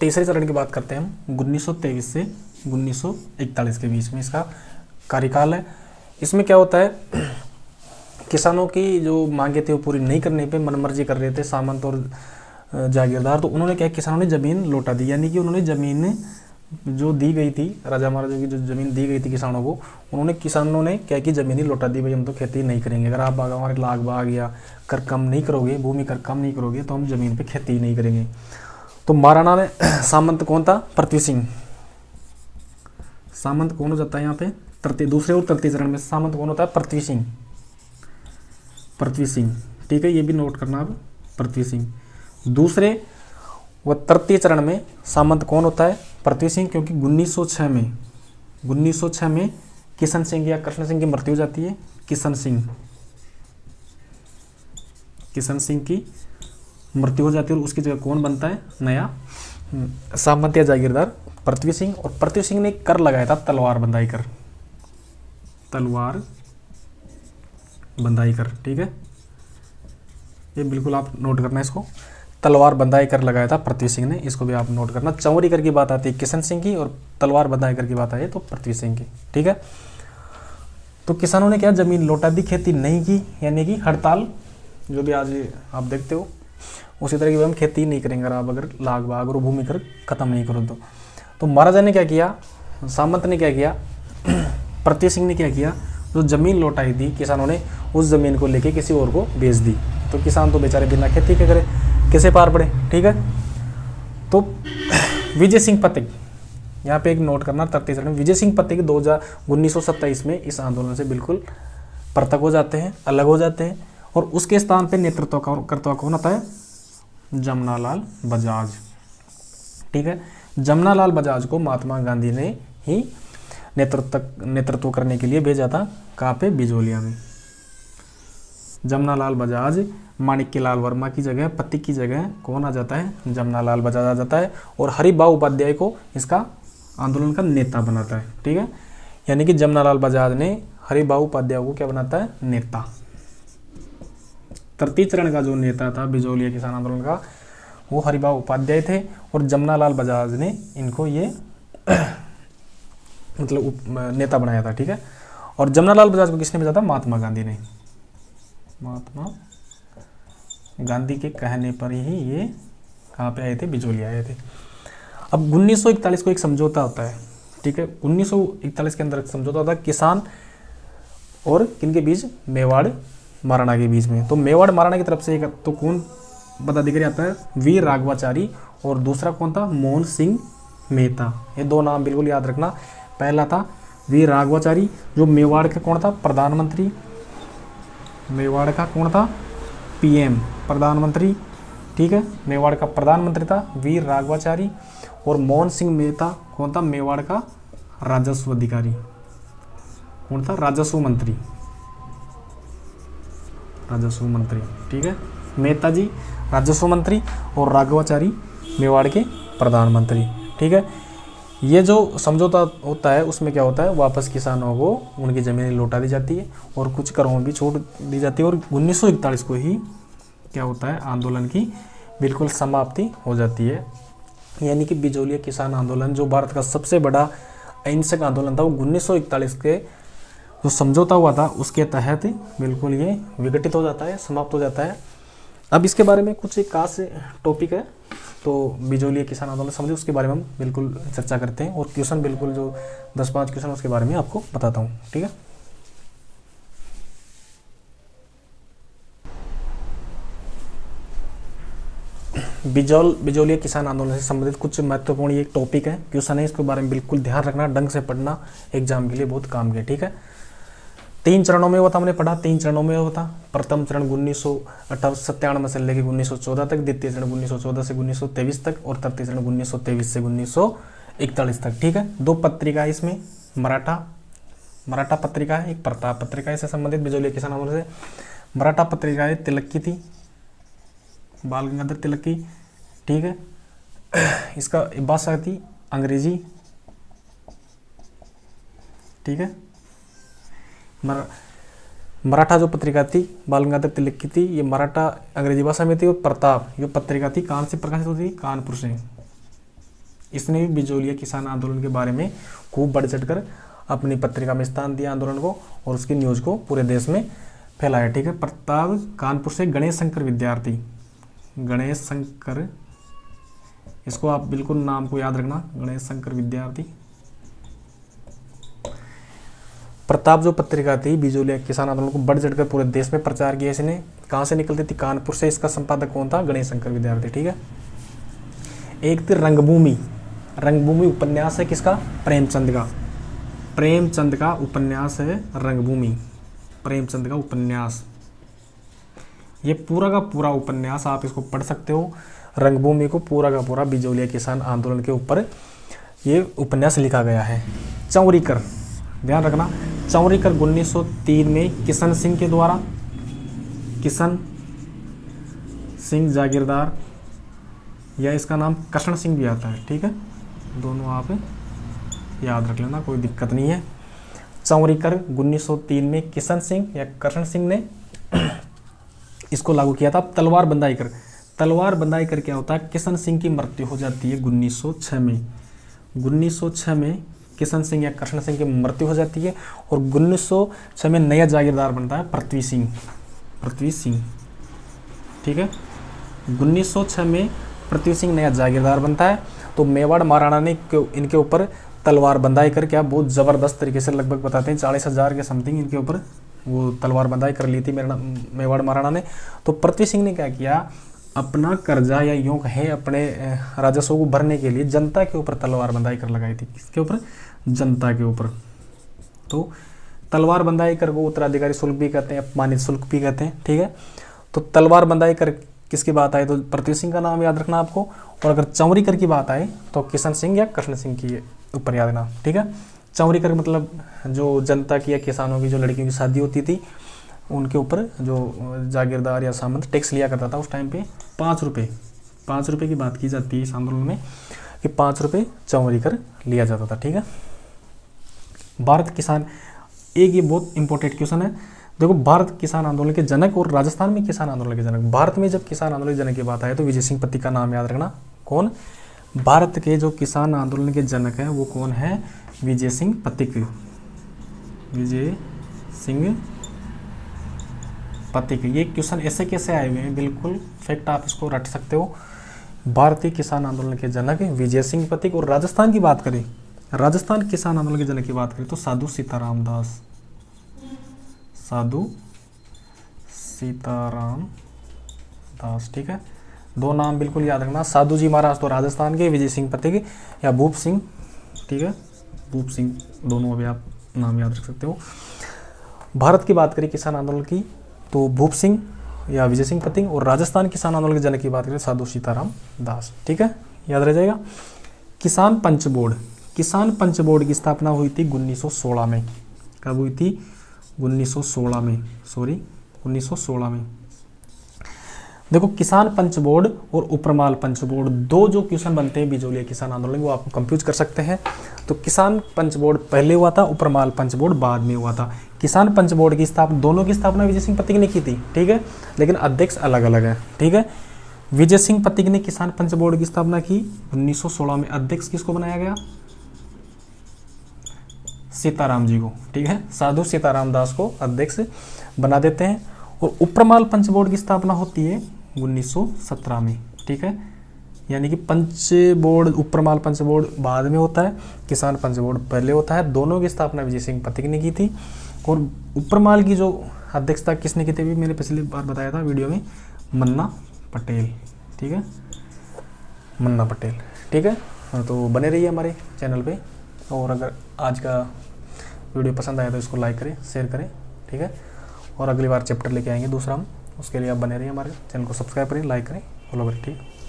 तीसरे चरण की बात करते हैं हम 1923 से 1941 के बीच में इसका कार्यकाल है। इसमें क्या होता है, किसानों की जो मांगे थी वो पूरी नहीं करने पे मनमर्जी कर रहे थे सामंत और जागीरदार, तो उन्होंने क्या, किसानों ने ज़मीन लौटा दी। यानी कि उन्होंने ज़मीन जो दी गई थी, राजा महाराजा की जो ज़मीन दी गई थी किसानों को, उन्होंने किसानों ने क्या की, ज़मीन ही लौटा दी। भाई हम तो खेती नहीं करेंगे, अगर आप हमारे लाग बाग या कर कम नहीं करोगे, भूमि कर कम नहीं करोगे तो हम ज़मीन पे खेती ही नहीं करेंगे। तो महाराणा ने सामंत कौन था, पृथ्वी सिंह। सामंत कौन हो जाता है यहाँ पे, दूसरे और तृतीय चरण में सामंत कौन होता है, पृथ्वी सिंह। पृथ्वी सिंह, ठीक है, ये भी नोट करना अब, पृथ्वी सिंह। दूसरे व तृतीय चरण में सामंत कौन होता है, पृथ्वी सिंह, क्योंकि 1906 में किशन सिंह या कृष्ण सिंह की मृत्यु हो जाती है। किशन सिंह की मृत्यु हो जाती है और उसकी जगह कौन बनता है, नया सामंत या जागीरदार, पृथ्वी सिंह। और पृथ्वी सिंह ने कर लगाया था तलवार बंधाई कर, ठीक है, ये बिल्कुल आप नोट करना इसको, तलवार बंधाई कर लगाया था पृथ्वी सिंह ने, इसको भी आप नोट करना। चंवरी कर की बात आती है किशन सिंह की और तलवार बंधाई कर की बात आई है तो पृथ्वी सिंह की, ठीक है। तो किसानों ने क्या, जमीन लौटा दी, खेती नहीं की, यानी कि हड़ताल, जो भी आज आप देखते हो उसी तरह की हम खेती नहीं करेंगे अगर लाग बाग और भूमि कर खत्म नहीं करो तो महाराजा ने क्या किया, सामंत ने क्या किया, पृथ्वी सिंह ने क्या किया, जो जमीन लौटाई थी किसानों ने, उस जमीन को लेके किसी और को बेच दी। तो किसान तो बेचारे बिना खेती के करे कैसे पार पड़े, ठीक है। तो विजय सिंह पथिक, यहाँ पे एक नोट करना, तृतीय चरण, विजय सिंह पथिक 1927 में इस आंदोलन से बिल्कुल पृथक हो जाते हैं, अलग हो जाते हैं, और उसके स्थान पे नेतृत्व करता कौन आता है, जमनालाल बजाज, ठीक है। जमनालाल बजाज को महात्मा गांधी ने ही नेतृत्व करने के लिए भेजा था, कहाँ पे, बिजोलिया में। जमनालाल बजाज माणिक्यलाल वर्मा की जगह, पथिक की जगह कौन आ जाता है, जमनालाल बजाज आ जाता है, और हरिभाऊ उपाध्याय को इसका आंदोलन का नेता बनाता है, ठीक है। यानी कि जमनालाल बजाज ने हरिभाऊ उपाध्याय को क्या बनाता है, नेता। तृतीय चरण का जो नेता था बिजोलिया किसान आंदोलन का, वो हरिभाऊ उपाध्याय थे, और जमनालाल बजाज ने इनको ये मतलब नेता बनाया था, ठीक है। और जमनालाल बजाज को किसने भेजा था, महात्मा गांधी ने। महात्मा गांधी के कहने पर ही ये कहाँ पे आए थे, बिजोलिया आए थे। अब 1941 को एक समझौता होता है, ठीक है, 1941 के अंदर एक समझौता होता है किसान और किनके बीच, मेवाड़ महाराणा के बीच में। तो मेवाड़ महाराणा की तरफ से एक तो कौन पदाधिकारी आता है, वीर राघवाचारी, और दूसरा कौन था, मोहन सिंह मेहता। ये दो नाम बिल्कुल याद रखना। पहला था वीर राघवाचारी, जो मेवाड़ का कौन था, प्रधानमंत्री, मेवाड़ का कौन था, पीएम, प्रधानमंत्री, ठीक है, मेवाड़ का प्रधानमंत्री था वीर राघवाचारी। और मोहन सिंह मेहता कौन था, मेवाड़ का राजस्व अधिकारी, कौन था, राजस्व मंत्री, ठीक है। मेहता जी राजस्व मंत्री और राघवाचारी मेवाड़ के प्रधानमंत्री, ठीक है। ये जो समझौता होता है उसमें क्या होता है, वापस किसानों को उनकी ज़मीनें लौटा दी जाती है और कुछ करों में भी छोड़ दी जाती है, और 1941 को ही क्या होता है, आंदोलन की बिल्कुल समाप्ति हो जाती है। यानी कि बिजोलिया किसान आंदोलन, जो भारत का सबसे बड़ा अहिंसक आंदोलन था, वो 1941 के जो समझौता हुआ था उसके तहत बिल्कुल ये विघटित हो जाता है, समाप्त हो जाता है। अब इसके बारे में कुछ एक खास टॉपिक है, तो बिजोलिया किसान आंदोलन समझे, उसके बारे में हम बिल्कुल चर्चा करते हैं, और क्वेश्चन बिल्कुल जो 10-5 क्वेश्चन उसके बारे में आपको बताता हूँ, ठीक है। बिजोलिया किसान आंदोलन से संबंधित कुछ महत्वपूर्ण ये टॉपिक है, क्वेश्चन है, इसके बारे में बिल्कुल ध्यान रखना, ढंग से पढ़ना, एग्जाम के लिए बहुत काम के, ठीक है। 3 चरणों में होता, हमने पढ़ा 3 चरणों में होता। प्रथम चरण 1997 से लेकर 1914 तक, द्वितीय चरण 1914 से 1923 तक, और तृतीय चरण 1923 से 1941 तक, ठीक है। 2 पत्रिका है इसमें, मराठा पत्रिका है, एक प्रताप पत्रिका है, इससे संबंधित बिजोलिया किसान आंदोलन से। मराठा पत्रिका है तिलक की थी, बाल गंगाधर तिलक की, ठीक है। इसका भाषा थी अंग्रेजी, ठीक है। मराठा जो पत्रिका थी बाल गंगाधर तिलक की थी, ये मराठा अंग्रेजी भाषा में थी, और प्रताप ये पत्रिका थी कहाँ से प्रकाशित होती थी, कानपुर से, इसने भी बिजोलिया किसान आंदोलन के बारे में खूब बढ़ चढ़कर अपनी पत्रिका में स्थान दिया आंदोलन को और उसकी न्यूज़ को पूरे देश में फैलाया। ठीक है। प्रताप कानपुर से गणेश शंकर विद्यार्थी, गणेश शंकर, इसको आप बिल्कुल नाम को याद रखना, गणेश शंकर विद्यार्थी। प्रताप जो पत्रिका थी बिजोलिया किसान आंदोलन को बढ़ चढ़कर पूरे देश में प्रचार किया इसने। कहाँ से निकलती थी? कानपुर से। इसका संपादक कौन था? गणेश शंकर विद्यार्थी। ठीक है। एक थी रंगभूमि, रंगभूमि उपन्यास है किसका? प्रेमचंद का, प्रेमचंद का उपन्यास है रंगभूमि, प्रेमचंद का उपन्यास। ये पूरा का पूरा उपन्यास आप इसको पढ़ सकते हो। रंगभूमि को पूरा का पूरा बिजोलिया किसान आंदोलन के ऊपर ये उपन्यास लिखा गया है। चौरीकर, ध्यान रखना, चौरीकर 1903 में किशन सिंह के द्वारा, किशन सिंह जागीरदार, या इसका नाम कृष्ण सिंह भी आता है। ठीक है, दोनों आप याद रख लेना, कोई दिक्कत नहीं है। चौरीकर 1903 में किशन सिंह या कृष्ण सिंह ने इसको लागू किया था। तलवार बंदाई कर, तलवार बंदाई कर क्या होता है? किशन सिंह की मृत्यु हो जाती है 1906 में, 1906 में किशन सिंह या कृष्ण सिंह की मृत्यु हो जाती है और 1906 में नया जागीरदार बनता है पृथ्वी सिंह, पृथ्वी सिंह। ठीक है, 1906 में पृथ्वी सिंह नया जागीरदार बनता है। तो मेवाड़ महाराणा ने इनके ऊपर तलवार बंदाई कर क्या बहुत ज़बरदस्त तरीके से, लगभग बताते हैं 40,000 के समथिंग इनके ऊपर वो तलवार बंदाई कर ली थी मेवाड़ महाराणा ने। तो पृथ्वी सिंह ने क्या किया? अपना कर्जा या यूँ कहें अपने राजस्व को भरने के लिए जनता के ऊपर तलवार बंदाई कर लगाई थी। किसके ऊपर? जनता के ऊपर। तो तलवार बंदाई कर को उत्तराधिकारी शुल्क भी कहते हैं, अपमानित शुल्क भी कहते हैं। ठीक है, तो तलवार बंदाई कर किसकी बात आए तो पृथ्वी सिंह का नाम याद रखना आपको, और अगर चौरीकर की बात आए तो किशन सिंह या कृष्ण सिंह की ऊपर याद रखना। ठीक है, चौरीकर मतलब जो जनता की या किसानों की जो लड़कियों की शादी होती थी उनके ऊपर जो जागीरदार या सामंत टैक्स लिया करता था उस टाइम पे 5 रुपये, 5 रुपये की बात की जाती है इस आंदोलन में कि 5 रुपये चौरीकर लिया जाता था। ठीक है, भारत किसान, एक ये बहुत इंपॉर्टेंट क्वेश्चन है। देखो, भारत किसान आंदोलन के जनक और राजस्थान में किसान आंदोलन के जनक। भारत में जब किसान आंदोलन के जनक की बात आए तो विजय सिंह पत्ती का नाम याद रखना। कौन? भारत के जो किसान आंदोलन के जनक है वो कौन है? विजय सिंह पथिक, विजय सिंह पथिक। ये क्वेश्चन ऐसे कैसे आए हुए हैं, बिल्कुल फैक्ट आप इसको रट सकते हो। भारतीय किसान आंदोलन के जनक विजय सिंह पथिक। और राजस्थान की बात करें, राजस्थान किसान आंदोलन के जनक की बात करें तो साधु सीताराम दास, साधु सीताराम दास। ठीक है, दो नाम बिल्कुल याद रखना, साधु जी महाराज तो राजस्थान के, विजय सिंह पथिक या भूप सिंह। ठीक है, भूप सिंह, दोनों अभी आप नाम याद रख सकते हो। भारत की बात करें किसान आंदोलन की तो भूप सिंह या विजय सिंह पथिक, और राजस्थान किसान आंदोलन के जनक की बात करें साधु सीताराम दास। ठीक है, याद रह जाएगा। किसान पंच बोर्ड, किसान पंच बोर्ड की स्थापना हुई थी 1916 में। कब हुई थी? 1916 में, सॉरी 1916 में। देखो, किसान पंच बोर्ड और उपरमाल पंच बोर्ड, दो जो क्वेश्चन बनते हैं बिजोलिया किसान आंदोलन वो आपको कंफ्यूज कर सकते हैं। तो किसान पंच बोर्ड पहले हुआ था, उपरमाल पंच बोर्ड बाद में हुआ था। किसान पंच बोर्ड की स्थापना, दोनों की स्थापना विजय सिंह पथिक ने की थी। ठीक है, लेकिन अध्यक्ष अलग अलग है। ठीक है, विजय सिंह पथिक ने किसान पंच बोर्ड की स्थापना की 1916 में। अध्यक्ष किसको बनाया गया? सीताराम जी को। ठीक है, साधु सीताराम दास को अध्यक्ष बना देते हैं। और उपरमाल पंच बोर्ड की स्थापना होती है 1917 में। ठीक है, यानी कि पंच बोर्ड, उपरमाल पंच बोर्ड बाद में होता है, किसान पंच बोर्ड पहले होता है। दोनों की स्थापना विजय सिंह पथिक ने की थी। और उपरमाल की जो अध्यक्षता किसने की थी, भी मैंने पिछली बार बताया था वीडियो में, मन्ना पटेल। ठीक है, मन्ना पटेल। ठीक है, तो बने रहिए हमारे चैनल पे, और अगर आज का वीडियो पसंद आया तो इसको लाइक करें, शेयर करें। ठीक है, और अगली बार चैप्टर लेके आएंगे दूसरा हम, उसके लिए आप बने रहिए, हमारे चैनल को सब्सक्राइब करें, लाइक करें, फॉलो करें। ठीक है।